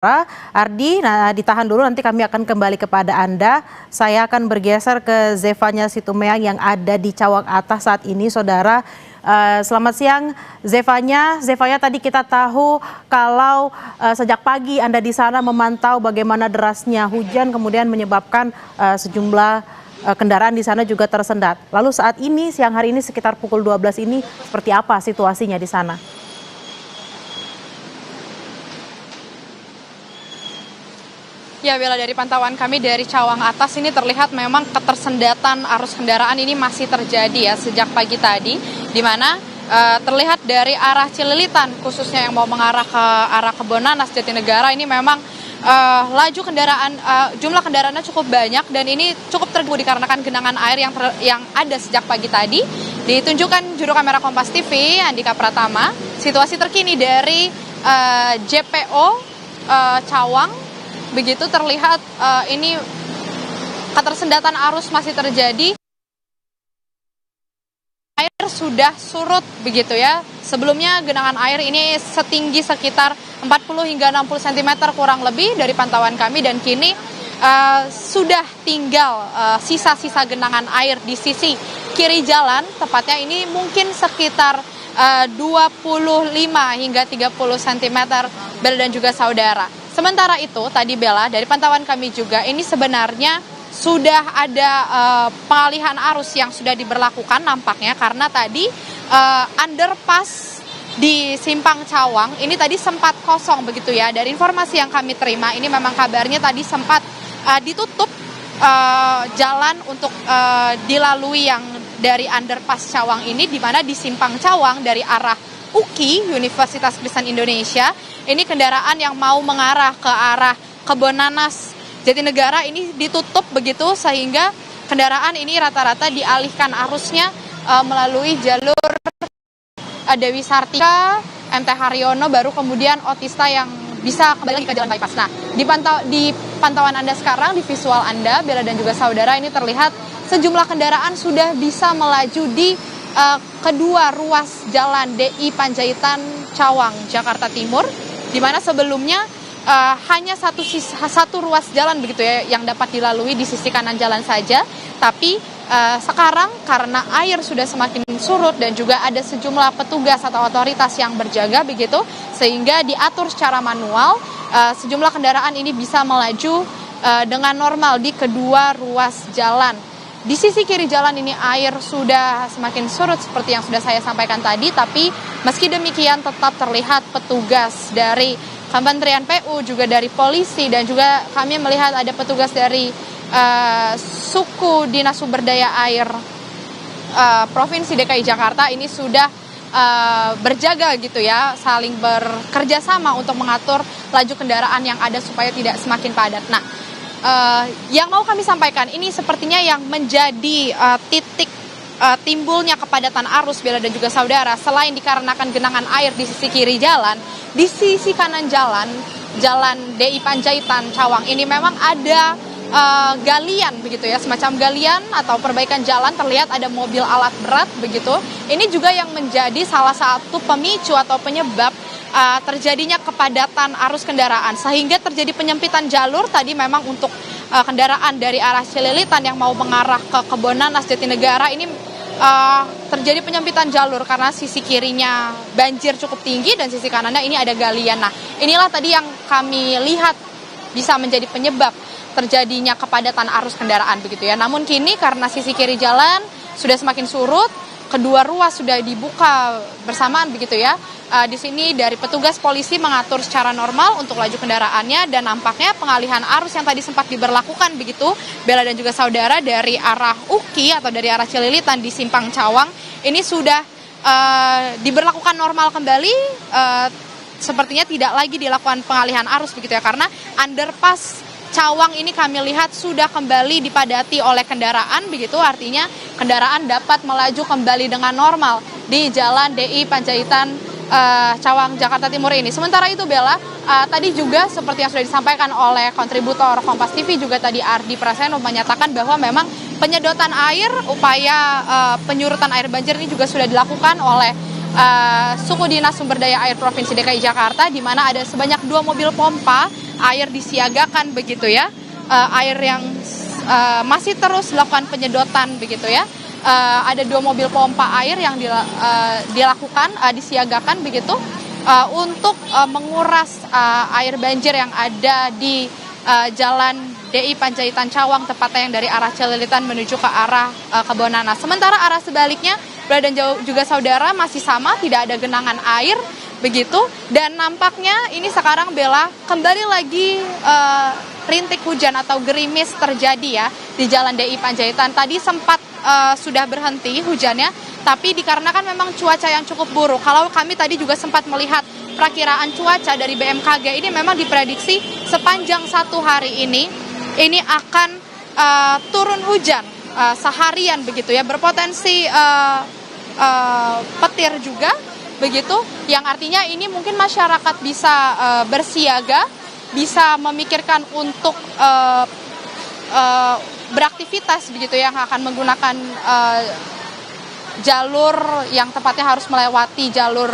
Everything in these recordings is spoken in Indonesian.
Ardi, nah ditahan dulu, nanti kami akan kembali kepada Anda. Saya akan bergeser ke Zefanya Situmeang yang ada di Cawang Atas saat ini, saudara. Selamat siang, Zefanya. Zefanya, tadi kita tahu kalau sejak pagi Anda di sana memantau bagaimana derasnya hujan, kemudian menyebabkan sejumlah kendaraan di sana juga tersendat. Lalu saat ini, siang hari ini sekitar pukul 12 ini, seperti apa situasinya di sana? Ya, Bella, dari pantauan kami dari Cawang Atas ini terlihat memang ketersendatan arus kendaraan ini masih terjadi ya sejak pagi tadi, di mana terlihat dari arah Cililitan khususnya yang mau mengarah ke arah Kebonanas Jatinegara ini memang laju kendaraan, jumlah kendaraannya cukup banyak dan ini cukup terganggu dikarenakan genangan air yang ada sejak pagi tadi. Ditunjukkan juru kamera Kompas TV Andika Pratama, situasi terkini dari JPO Cawang. Begitu terlihat ini ketersendatan arus masih terjadi. Air sudah surut begitu ya. Sebelumnya genangan air ini setinggi sekitar 40 hingga 60 cm kurang lebih dari pantauan kami, dan kini sudah tinggal sisa-sisa genangan air di sisi kiri jalan, tepatnya ini mungkin sekitar 25 hingga 30 cm, Bella dan juga saudara. Sementara itu tadi, Bella, dari pantauan kami juga ini sebenarnya sudah ada pengalihan arus yang sudah diberlakukan nampaknya, karena tadi underpass di Simpang Cawang ini tadi sempat kosong begitu ya. Dari informasi yang kami terima ini memang kabarnya tadi sempat ditutup jalan untuk dilalui yang dari underpass Cawang ini, di mana di Simpang Cawang dari arah UKI Universitas Kristen Indonesia ini kendaraan yang mau mengarah ke arah Kebonanas Jatinegara ini ditutup begitu, sehingga kendaraan ini rata-rata dialihkan arusnya melalui jalur Dewi Sartika, MT Haryono, baru kemudian Otista yang bisa kembali lagi ke jalan bypass. Nah, di pantauan Anda sekarang, di visual Anda, Bella dan juga saudara, ini terlihat sejumlah kendaraan sudah bisa melaju di kedua ruas jalan DI Panjaitan Cawang Jakarta Timur, di mana sebelumnya hanya satu ruas jalan begitu ya yang dapat dilalui di sisi kanan jalan saja, tapi sekarang karena air sudah semakin surut dan juga ada sejumlah petugas atau otoritas yang berjaga begitu, sehingga diatur secara manual sejumlah kendaraan ini bisa melaju dengan normal di kedua ruas jalan. Di sisi kiri jalan ini air sudah semakin surut seperti yang sudah saya sampaikan tadi, tapi meski demikian tetap terlihat petugas dari Kementerian PU, juga dari polisi, dan juga kami melihat ada petugas dari suku Dinas Sumber Daya Air Provinsi DKI Jakarta ini sudah berjaga gitu ya, saling bekerja sama untuk mengatur laju kendaraan yang ada supaya tidak semakin padat. Nah, yang mau kami sampaikan ini sepertinya yang menjadi titik timbulnya kepadatan arus, Bella dan juga saudara, selain dikarenakan genangan air di sisi kiri jalan, di sisi kanan jalan DI Panjaitan Cawang ini memang ada galian begitu ya, semacam galian atau perbaikan jalan. Terlihat ada mobil alat berat begitu. Ini juga yang menjadi salah satu pemicu atau penyebab terjadinya kepadatan arus kendaraan, sehingga terjadi penyempitan jalur tadi memang untuk kendaraan dari arah Cililitan yang mau mengarah ke Kebonanas Jatinegara ini terjadi penyempitan jalur karena sisi kirinya banjir cukup tinggi dan sisi kanannya ini ada galian. Nah, inilah tadi yang kami lihat bisa menjadi penyebab terjadinya kepadatan arus kendaraan begitu ya. Namun kini karena sisi kiri jalan sudah semakin surut, kedua ruas sudah dibuka bersamaan begitu ya. Di sini dari petugas polisi mengatur secara normal untuk laju kendaraannya, dan nampaknya pengalihan arus yang tadi sempat diberlakukan begitu, Bella dan juga saudara, dari arah UKI atau dari arah Cililitan di Simpang Cawang ini sudah diberlakukan normal kembali. Sepertinya tidak lagi dilakukan pengalihan arus begitu ya, karena underpass Cawang ini kami lihat sudah kembali dipadati oleh kendaraan begitu, artinya kendaraan dapat melaju kembali dengan normal di jalan DI Panjaitan Cawang Jakarta Timur ini. Sementara itu, Bella, tadi juga seperti yang sudah disampaikan oleh kontributor Kompas TV juga tadi, Ardi Praseno, menyatakan bahwa memang penyedotan air, upaya penyurutan air banjir ini juga sudah dilakukan oleh suku Dinas Sumber Daya Air Provinsi DKI Jakarta, di mana ada sebanyak 2 mobil pompa air disiagakan begitu ya, air yang masih terus dilakukan penyedotan begitu ya. Ada 2 mobil pompa air yang dilakukan disiagakan begitu untuk menguras air banjir yang ada di Jalan DI Panjaitan Cawang, tepatnya yang dari arah Celilitan menuju ke arah Kebonanas. Sementara arah sebaliknya, Bella dan juga saudara, masih sama, tidak ada genangan air begitu. Dan nampaknya ini sekarang Bella kembali lagi rintik hujan atau gerimis terjadi ya di Jalan DI Panjaitan. Tadi sempat sudah berhenti hujannya, tapi dikarenakan memang cuaca yang cukup buruk. Kalau kami tadi juga sempat melihat perakiraan cuaca dari BMKG, ini memang diprediksi sepanjang 1 hari ini akan turun hujan seharian begitu ya, berpotensi petir juga begitu, yang artinya ini mungkin masyarakat bisa bersiaga, bisa memikirkan untuk beraktivitas begitu, yang akan menggunakan jalur yang tepatnya harus melewati jalur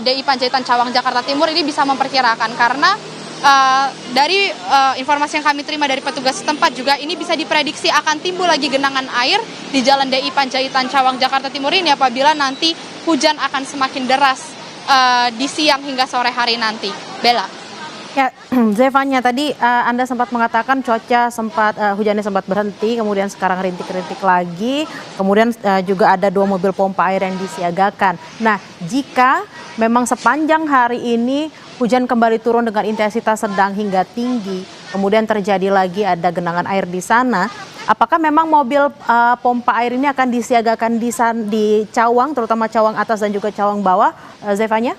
DI Panjaitan Cawang Jakarta Timur. Ini bisa memperkirakan karena dari informasi yang kami terima dari petugas setempat juga, ini bisa diprediksi akan timbul lagi genangan air di Jalan DI Panjaitan Cawang Jakarta Timur ini apabila nanti hujan akan semakin deras di siang hingga sore hari nanti. Bella. Ya, Zevanya, tadi Anda sempat mengatakan cuaca hujannya sempat berhenti, kemudian sekarang rintik-rintik lagi, kemudian juga ada 2 mobil pompa air yang disiagakan. Nah, jika memang sepanjang hari ini hujan kembali turun dengan intensitas sedang hingga tinggi, kemudian terjadi lagi ada genangan air di sana, apakah memang mobil pompa air ini akan disiagakan di Cawang, terutama Cawang atas dan juga Cawang bawah, Zevanya?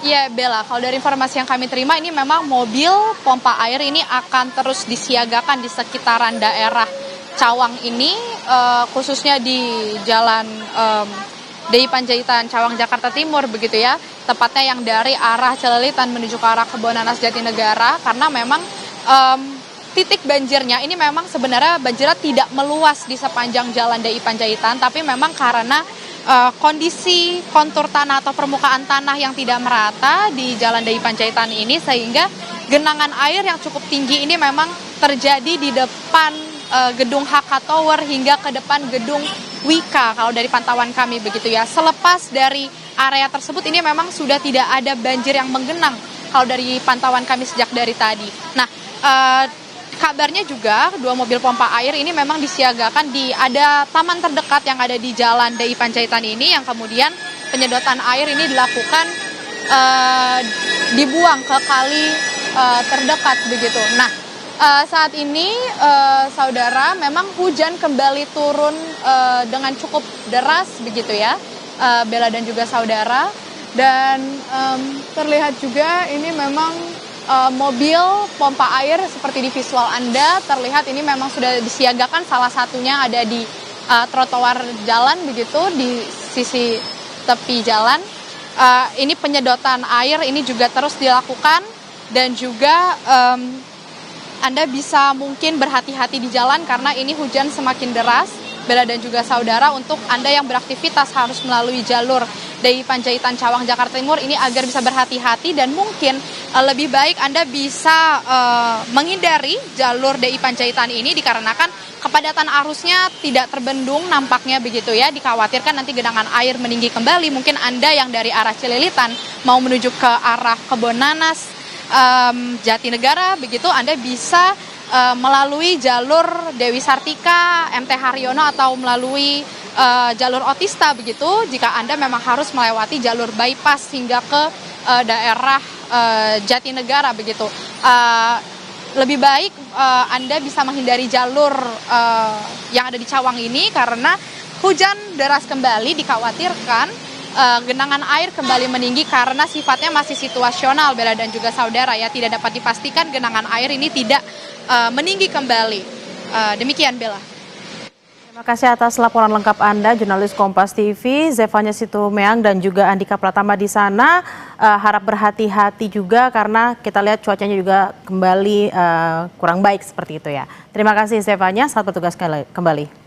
Iya Bella, kalau dari informasi yang kami terima ini memang mobil pompa air ini akan terus disiagakan di sekitaran daerah Cawang ini, khususnya di Jalan DI Panjaitan Cawang Jakarta Timur begitu ya, tepatnya yang dari arah Celilitan menuju ke arah Kebonanas Jatinegara, karena memang titik banjirnya ini memang sebenarnya banjirnya tidak meluas di sepanjang Jalan DI Panjaitan, tapi memang karena kondisi kontur tanah atau permukaan tanah yang tidak merata di Jalan DI Panjaitan ini, sehingga genangan air yang cukup tinggi ini memang terjadi di depan gedung HK Tower hingga ke depan gedung Wika kalau dari pantauan kami begitu ya. Selepas dari area tersebut ini memang sudah tidak ada banjir yang menggenang kalau dari pantauan kami sejak dari tadi. Nah, kabarnya juga 2 mobil pompa air ini memang disiagakan di ada taman terdekat yang ada di Jalan DI Panjaitan ini, yang kemudian penyedotan air ini dilakukan dibuang ke kali terdekat begitu. Nah, saat ini saudara, memang hujan kembali turun dengan cukup deras begitu ya, Bella dan juga saudara, dan terlihat juga ini memang mobil pompa air seperti di visual Anda terlihat ini memang sudah disiagakan, salah satunya ada di trotoar jalan begitu di sisi tepi jalan. Ini penyedotan air ini juga terus dilakukan, dan juga Anda bisa mungkin berhati-hati di jalan karena ini hujan semakin deras, Bella dan juga saudara. Untuk Anda yang beraktivitas harus melalui jalur DI Panjaitan Cawang Jakarta Timur ini agar bisa berhati-hati, dan mungkin lebih baik Anda bisa menghindari jalur DI Panjaitan ini dikarenakan kepadatan arusnya tidak terbendung nampaknya begitu ya. Dikhawatirkan nanti genangan air meninggi kembali. Mungkin Anda yang dari arah Celilitan mau menuju ke arah Kebonanas, Jatinegara begitu, Anda bisa melalui jalur Dewi Sartika, MT Haryono, atau melalui jalur Otista begitu jika Anda memang harus melewati jalur bypass hingga ke daerah Jatinegara begitu. Lebih baik Anda bisa menghindari jalur yang ada di Cawang ini karena hujan deras kembali, dikhawatirkan genangan air kembali meninggi karena sifatnya masih situasional, Bella dan juga saudara ya, tidak dapat dipastikan genangan air ini tidak meninggi kembali. Demikian Bella. Terima kasih atas laporan lengkap Anda, jurnalis Kompas TV, Zevanya Situmeang dan juga Andika Pratama di sana. Harap berhati-hati juga karena kita lihat cuacanya juga kembali kurang baik seperti itu ya. Terima kasih Zevanya, selamat bertugas kembali.